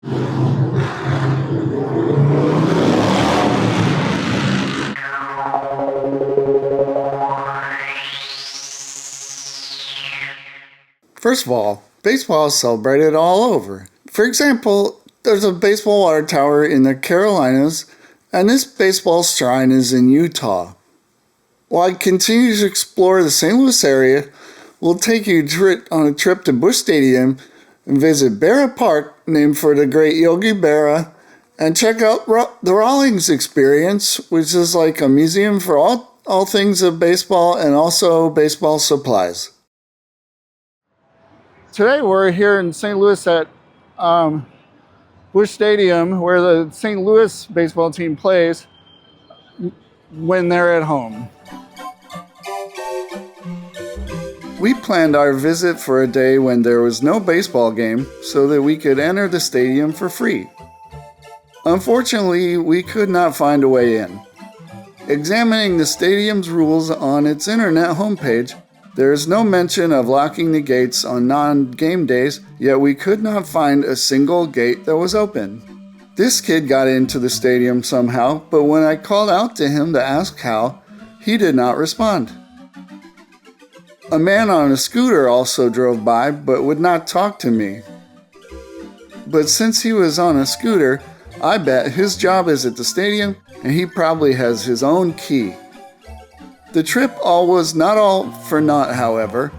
First of all, baseball is celebrated all over. For example, there's a baseball water tower in the Carolinas, and this baseball shrine is in Utah. While I continue to explore the St. Louis area, we'll take you on a trip to Busch Stadium and visit Berra Park, named for the great Yogi Berra, and check out the Rawlings Experience, which is like a museum for all things of baseball and also baseball supplies. Today we're here in St. Louis at Busch Stadium, where the St. Louis baseball team plays when they're at home. We planned our visit for a day when there was no baseball game so that we could enter the stadium for free. Unfortunately, we could not find a way in. Examining the stadium's rules on its internet homepage, there is no mention of locking the gates on non-game days, yet we could not find a single gate that was open. This kid got into the stadium somehow, but when I called out to him to ask how, he did not respond. A man on a scooter also drove by, but would not talk to me. But since he was on a scooter, I bet his job is at the stadium, and he probably has his own key. The trip was not all for naught, however.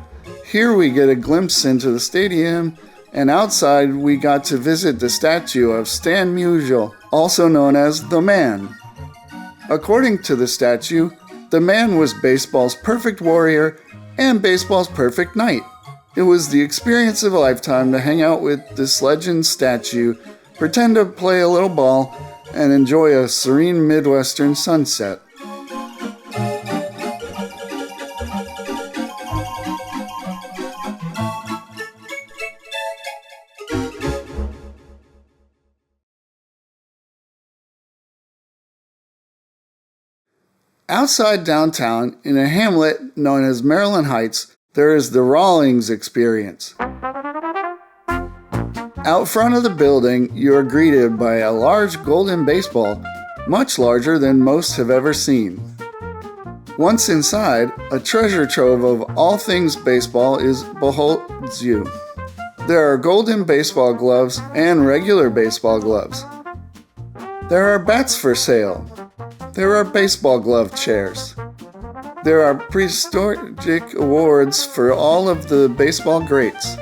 Here we get a glimpse into the stadium, and outside we got to visit the statue of Stan Musial, also known as the Man. According to the statue, the Man was baseball's perfect warrior and baseball's perfect knight. It was the experience of a lifetime to hang out with this legend statue, pretend to play a little ball, and enjoy a serene Midwestern sunset. Outside downtown, in a hamlet known as Maryland Heights, there is the Rawlings Experience. Out front of the building, you are greeted by a large golden baseball, much larger than most have ever seen. Once inside, a treasure trove of all things baseball beholds you. There are golden baseball gloves and regular baseball gloves. There are bats for sale. There are baseball glove chairs. There are prehistoric awards for all of the baseball greats.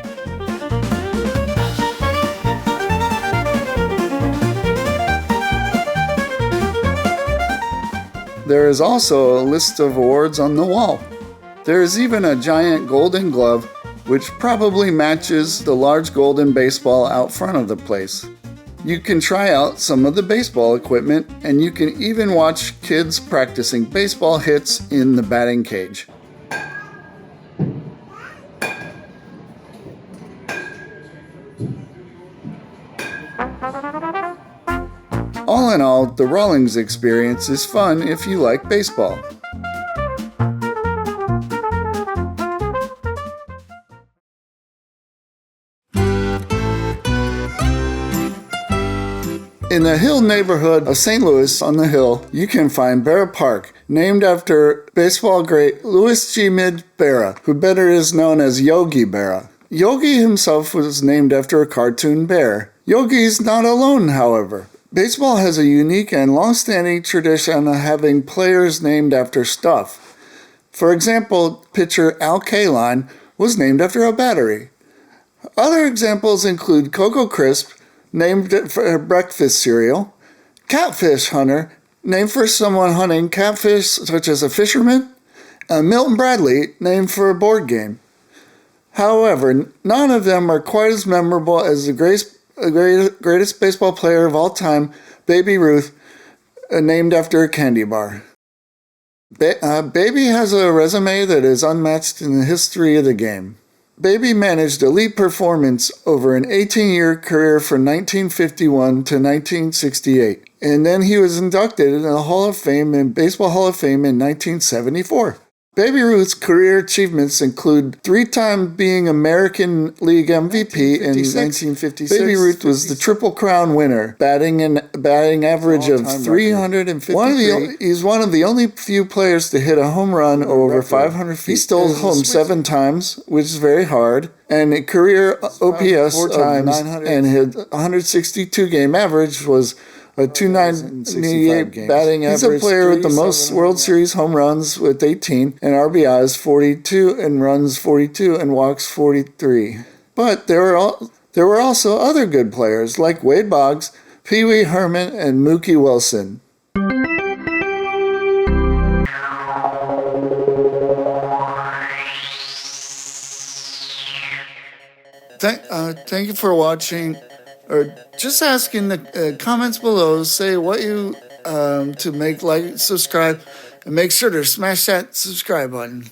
There is also a list of awards on the wall. There is even a giant golden glove, which probably matches the large golden baseball out front of the place. You can try out some of the baseball equipment, and you can even watch kids practicing baseball hits in the batting cage. All in all, the Rawlings Experience is fun if you like baseball. In the Hill neighborhood of St. Louis on the Hill, you can find Berra Park, named after baseball great Louis G. Mid Berra, who better is known as Yogi Berra. Yogi himself was named after a cartoon bear. Yogi's not alone, however. Baseball has a unique and long-standing tradition of having players named after stuff. For example, pitcher Al Kaline was named after a battery. Other examples include Coco Crisp, named for breakfast cereal, Catfish Hunter, named for someone hunting catfish such as a fisherman, and Milton Bradley, named for a board game. However, none of them are quite as memorable as the greatest baseball player of all time, Babe Ruth, named after a candy bar. Baby has a resume that is unmatched in the history of the game. Baby managed elite performance over an 18-year career from 1951 to 1968, and then he was inducted in the Baseball Hall of Fame in 1974. Babe Ruth's career achievements include 3-time being American League MVP in 1956. Babe Ruth was the Triple Crown winner, batting average of 353. He's one of the only few players to hit a home run over 500 feet. He stole home 7 times, which is very hard, and a career OPS 4 times, and his 162 game average was a 298 batting average. He's a player with the most World Series home runs with 18 and RBIs 42 and runs 42 and walks 43. But there were also other good players like Wade Boggs, Pee Wee Herman, and Mookie Wilson. Thank you for watching. Or just ask in the comments below, say what you to make, like, subscribe, and make sure to smash that subscribe button.